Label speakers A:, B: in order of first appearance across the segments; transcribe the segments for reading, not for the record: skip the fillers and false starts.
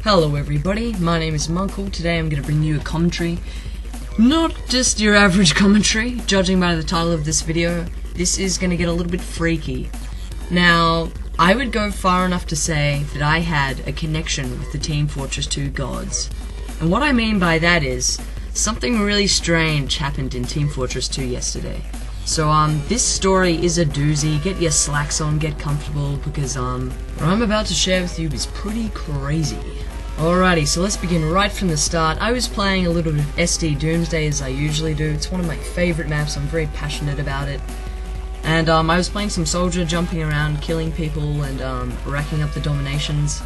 A: Hello everybody, my name is Munkle. Today I'm going to bring you a commentary. Not just your average commentary, judging by the title of this video. This is going to get a little bit freaky. Now, I would go far enough to say that I had a connection with the Team Fortress 2 gods. And what I mean by that is, something really strange happened in Team Fortress 2 yesterday. So, this story is a doozy. Get your slacks on, get comfortable, because, what I'm about to share with you is pretty crazy. Alrighty, so let's begin right from the start. I was playing a little bit of SD Doomsday as I usually do. It's one of my favorite maps, I'm very passionate about it. And, I was playing some soldier, jumping around, killing people, and, racking up the dominations.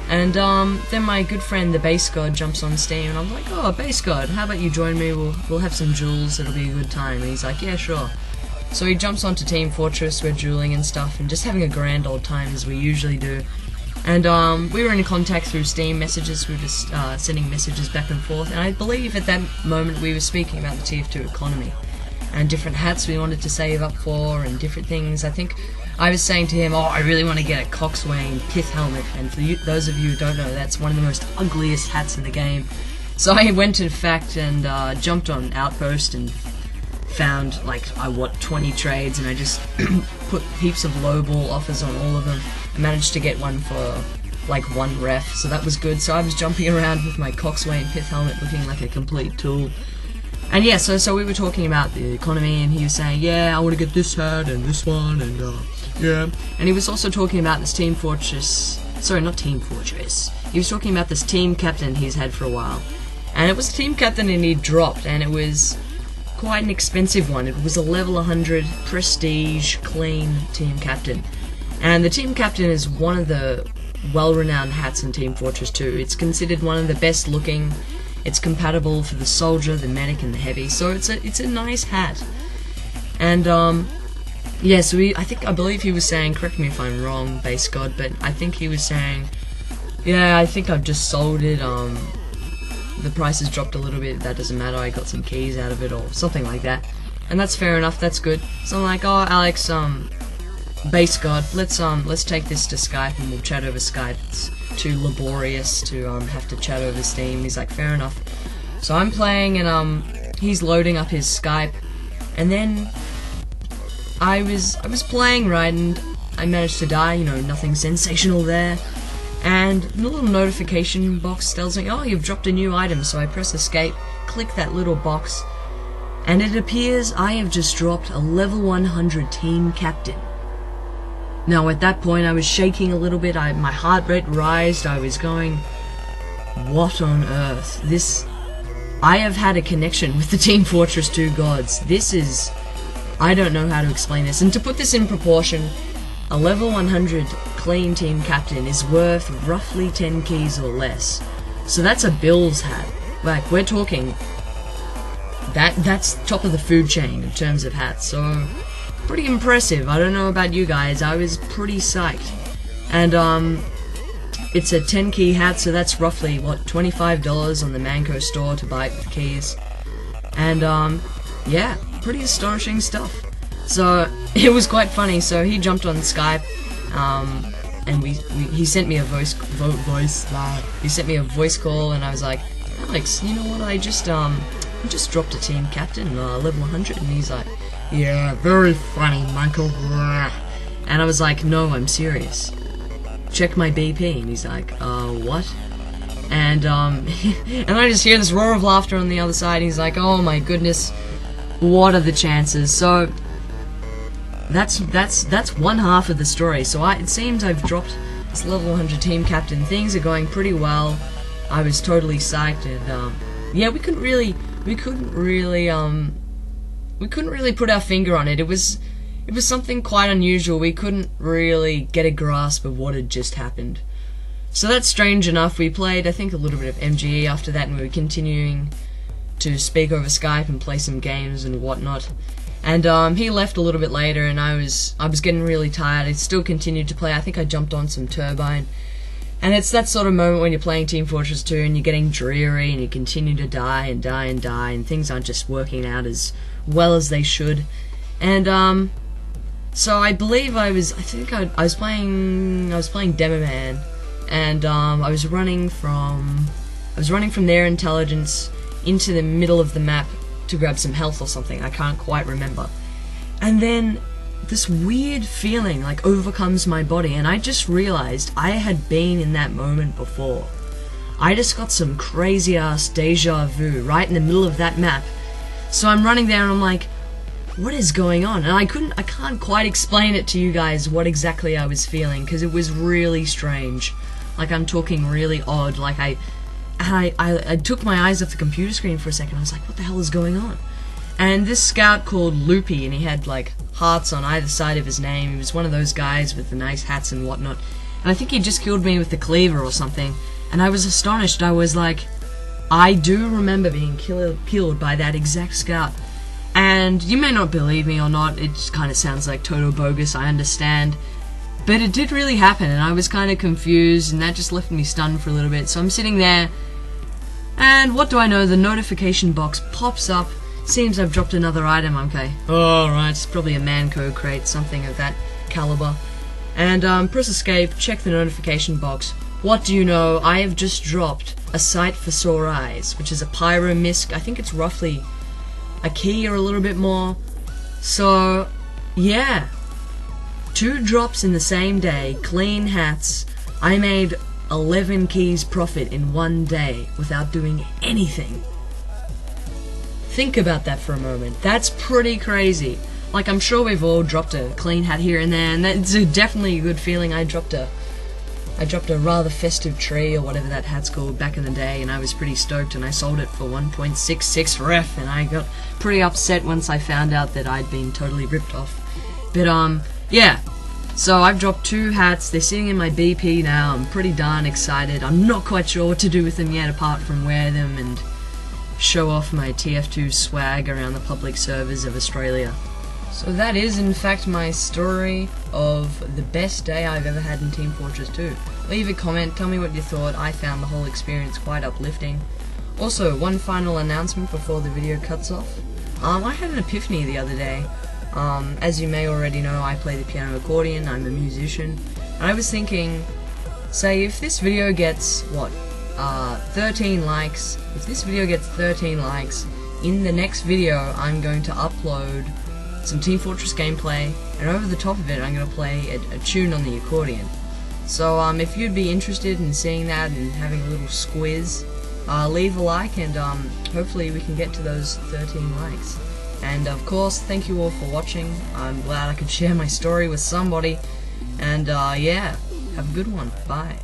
A: And, then my good friend, the Base God, jumps on Steam, and I'm like, oh, Base God, how about you join me, we'll have some duels, it'll be a good time. And he's like, yeah, sure. So he jumps onto Team Fortress, we're dueling and stuff, and just having a grand old time as we usually do. And, we were in contact through Steam messages, we were just, sending messages back and forth, and I believe at that moment we were speaking about the TF2 economy, and different hats we wanted to save up for, and different things. I think I was saying to him, oh, I really want to get a Coxswain pith helmet, and for you, those of you who don't know, that's one of the most ugliest hats in the game. So I went in fact and jumped on Outpost and found, like, 20 trades, and I just put heaps of lowball offers on all of them. I managed to get one for, like, 1 ref, so that was good. So I was jumping around with my Coxswain pith helmet looking like a complete tool. And yeah, so we were talking about the economy, and he was saying, yeah, I want to get this hat and this one, and yeah. And he was also talking about this Team Fortress, sorry, not Team Fortress. He was talking about this team captain he's had for a while. And it was a team captain and he dropped, and it was quite an expensive one. It was a level 100, prestige, clean team captain. And the team captain is one of the well-renowned hats in Team Fortress 2. It's considered one of the best looking. It's compatible for the soldier, the medic, and the heavy. So it's a nice hat. And yeah, so I believe he was saying, correct me if I'm wrong, Base God, but I think he was saying, yeah, I think I've just sold it, the price has dropped a little bit, that doesn't matter, I got some keys out of it, or something like that. And that's fair enough, that's good. So I'm like, oh, Alex, Base God, let's take this to Skype and we'll chat over Skype. It's too laborious to, have to chat over Steam. He's like, fair enough. So I'm playing and, he's loading up his Skype, and then I was playing, right, and I managed to die, you know, nothing sensational there. And the little notification box tells me, oh, you've dropped a new item, so I press escape, click that little box, and it appears I have just dropped a level 100 team captain. Now at that point I was shaking a little bit, my heart rate rised, I was going, what on earth? I have had a connection with the Team Fortress 2 gods. This is, I don't know how to explain this. And to put this in proportion, a level 100 clean team captain is worth roughly 10 keys or less. So that's a Bills hat. Like, we're talking, that's top of the food chain in terms of hats. So, pretty impressive. I don't know about you guys, I was pretty psyched. And, it's a 10 key hat, so that's roughly, what, $25 on the Manco store to buy it with keys. And, yeah, pretty astonishing stuff. So, it was quite funny. So he jumped on Skype, and he sent me a voice call, and I was like, Alex, you know what, I just dropped a team captain, level 100, and he's like, yeah, very funny, Michael. And I was like, no, I'm serious. Check my BP, and he's like, what? And, and I just hear this roar of laughter on the other side, and he's like, oh my goodness, what are the chances? So, that's one half of the story. So it seems I've dropped this level 100 team captain. Things are going pretty well. I was totally psyched, and yeah, we couldn't really put our finger on it. It was something quite unusual. We couldn't really get a grasp of what had just happened. So that's strange enough. We played, I think, a little bit of MGE after that, and we were continuing to speak over Skype and play some games and whatnot. And he left a little bit later, and I was getting really tired. I still continued to play. I think I jumped on some Turbine. And it's that sort of moment when you're playing Team Fortress 2 and you're getting dreary and you continue to die and die and die, and things aren't just working out as well as they should. And so I believe I was playing Demo Man, and I was running from their intelligence into the middle of the map to grab some health or something. I can't quite remember. And then this weird feeling like overcomes my body, and I just realized I had been in that moment before. I just got some crazy ass deja vu right in the middle of that map. So I'm running there and I'm like, what is going on? And I can't quite explain it to you guys what exactly I was feeling, because it was really strange. Like, I'm talking really odd. Like, I took my eyes off the computer screen for a second. I was like, what the hell is going on? And this scout called Loopy, and he had like hearts on either side of his name. He was one of those guys with the nice hats and whatnot. And I think he just killed me with the cleaver or something. And I was astonished. I was like, I do remember being killed by that exact scout. And you may not believe me or not, it just kind of sounds like total bogus, I understand. But it did really happen, and I was kind of confused, and that just left me stunned for a little bit. So I'm sitting there, and what do I know, the notification box pops up. Seems I've dropped another item. Okay, alright, it's probably a Manco crate, something of that caliber. And press escape, check the notification box. What do you know, I have just dropped a sight for sore eyes, which is a pyro misc. I think it's roughly a key or a little bit more. So yeah, 2 drops in the same day, clean hats. I made 11 keys profit in 1 day without doing anything. Think about that for a moment. That's pretty crazy. Like, I'm sure we've all dropped a clean hat here and there, and that's definitely a good feeling. I dropped a rather festive tree, or whatever that hat's called, back in the day, and I was pretty stoked, and I sold it for 1.66 ref, and I got pretty upset once I found out that I'd been totally ripped off. But yeah, so I've dropped 2 hats. They're sitting in my BP now. I'm pretty darn excited. I'm not quite sure what to do with them yet, apart from wear them and show off my TF2 swag around the public servers of Australia. So that is in fact my story of the best day I've ever had in Team Fortress 2. Leave a comment, tell me what you thought. I found the whole experience quite uplifting. Also, one final announcement before the video cuts off. I had an epiphany the other day. As you may already know, I play the piano accordion, I'm a musician. And I was thinking, say if this video gets, 13 likes. If this video gets 13 likes, in the next video I'm going to upload some Team Fortress gameplay, and over the top of it I'm going to play a tune on the accordion. So if you'd be interested in seeing that and having a little squiz, leave a like, and hopefully we can get to those 13 likes. And of course, thank you all for watching. I'm glad I could share my story with somebody, and yeah, have a good one. Bye.